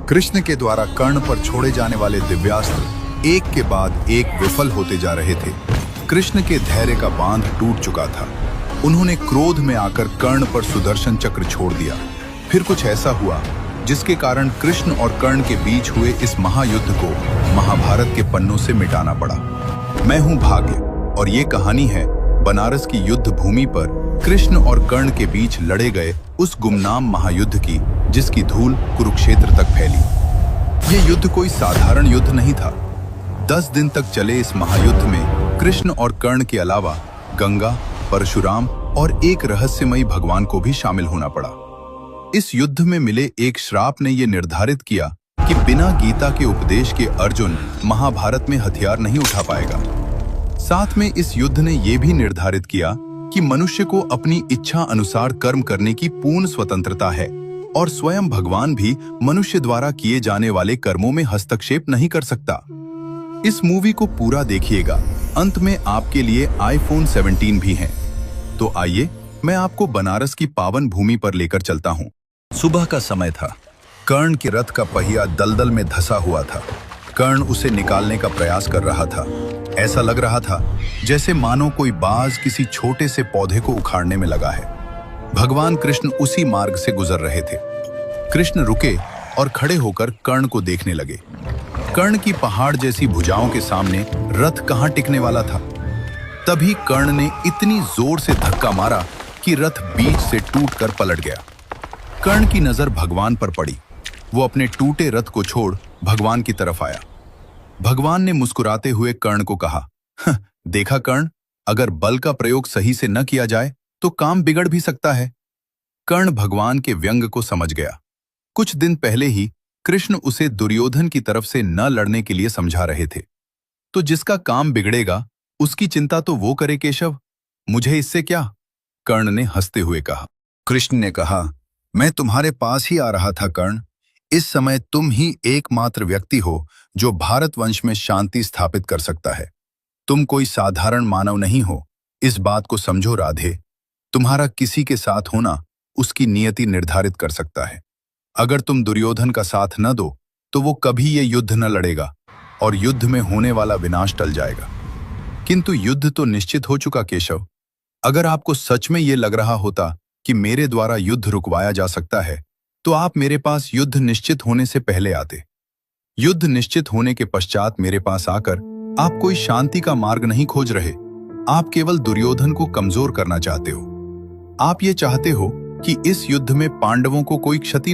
कृष्ण के द्वारा कर्ण पर छोड़े जाने वाले दिव्यास्त्र एक के बाद एक विफल होते जा रहे थे। कृष्ण के धैर्य का बांध टूट चुका था। उन्होंने क्रोध में आकर कर्ण पर सुदर्शन चक्र छोड़ दिया। फिर कुछ ऐसा हुआ जिसके कारण कृष्ण और कर्ण के बीच हुए इस महायुद्ध को महाभारत के पन्नों से मिटाना पड़ा। मैं हूं भाग्य और ये कहानी है बनारस की युद्ध भूमि पर कृष्ण और कर्ण के बीच लड़े गए उस गुमनाम महायुद्ध की, जिसकी धूल कुरुक्षेत्र तक फैली। ये युद्ध कोई साधारण युद्ध नहीं था। 10 दिन तक चले इस महायुद्ध में कृष्ण और कर्ण के अलावा गंगा, परशुराम और एक रहस्यमयी भगवान को भी शामिल होना पड़ा। इस युद्ध में मिले एक श्राप ने यह निर्धारित किया कि बिना गीता के उपदेश के अर्जुन महाभारत में हथियार नहीं उठा पाएगा। साथ में इस युद्ध ने यह भी निर्धारित किया कि मनुष्य को अपनी इच्छा अनुसार कर्म करने की पूर्ण स्वतंत्रता है और स्वयं भगवान भी मनुष्य द्वारा किए जाने वाले कर्मों में हस्तक्षेप नहीं कर सकता। इस मूवी को पूरा देखिएगा। अंत में आपके लिए iPhone 17 भी है। तो आइए मैं आपको बनारस की पावन भूमि पर लेकर चलता हूँ। सुबह का समय था। कर्ण के रथ का पहिया दलदल में धंसा हुआ था। कर्ण उसे निकालने का प्रयास कर रहा था। ऐसा लग रहा था जैसे मानो कोई बाज किसी छोटे से पौधे को उखाड़ने में लगा है। भगवान कृष्ण उसी मार्ग से गुजर रहे थे। कृष्ण रुके और खड़े होकर कर्ण को देखने लगे। कर्ण की पहाड़ जैसी भुजाओं के सामने रथ कहां टिकने वाला था। तभी कर्ण ने इतनी जोर से धक्का मारा कि रथ बीच से टूटकर पलट गया। कर्ण की नजर भगवान पर पड़ी। वो अपने टूटे रथ को छोड़ भगवान की तरफ आया। भगवान ने मुस्कुराते हुए कर्ण को कहा, देखा कर्ण, अगर बल का प्रयोग सही से न किया जाए तो काम बिगड़ भी सकता है। कर्ण भगवान के व्यंग को समझ गया। कुछ दिन पहले ही कृष्ण उसे दुर्योधन की तरफ से न लड़ने के लिए समझा रहे थे। तो जिसका काम बिगड़ेगा उसकी चिंता तो वो करे केशव, मुझे इससे क्या? कर्ण ने हंसते हुए कहा। कृष्ण ने कहा, मैं तुम्हारे पास ही आ रहा था कर्ण। इस समय तुम ही एकमात्र व्यक्ति हो जो भारत वंश में शांति स्थापित कर सकता है। तुम कोई साधारण मानव नहीं हो, इस बात को समझो राधे। तुम्हारा किसी के साथ होना उसकी नियति निर्धारित कर सकता है। अगर तुम दुर्योधन का साथ न दो तो वो कभी ये युद्ध न लड़ेगा और युद्ध में होने वाला विनाश टल जाएगा। किंतु युद्ध तो निश्चित हो चुका केशव। अगर आपको सच में ये लग रहा होता कि मेरे द्वारा युद्ध रुकवाया जा सकता है तो आप मेरे पास युद्ध निश्चित होने से पहले आते। युद्ध निश्चित होने के पश्चात मेरे पास आकर आप कोई शांति का मार्ग नहीं खोज रहे। आप केवल दुर्योधन को कमजोर करना चाहते हो। आप ये चाहते हो कि इस युद्ध में पांडवों को कोई क्षति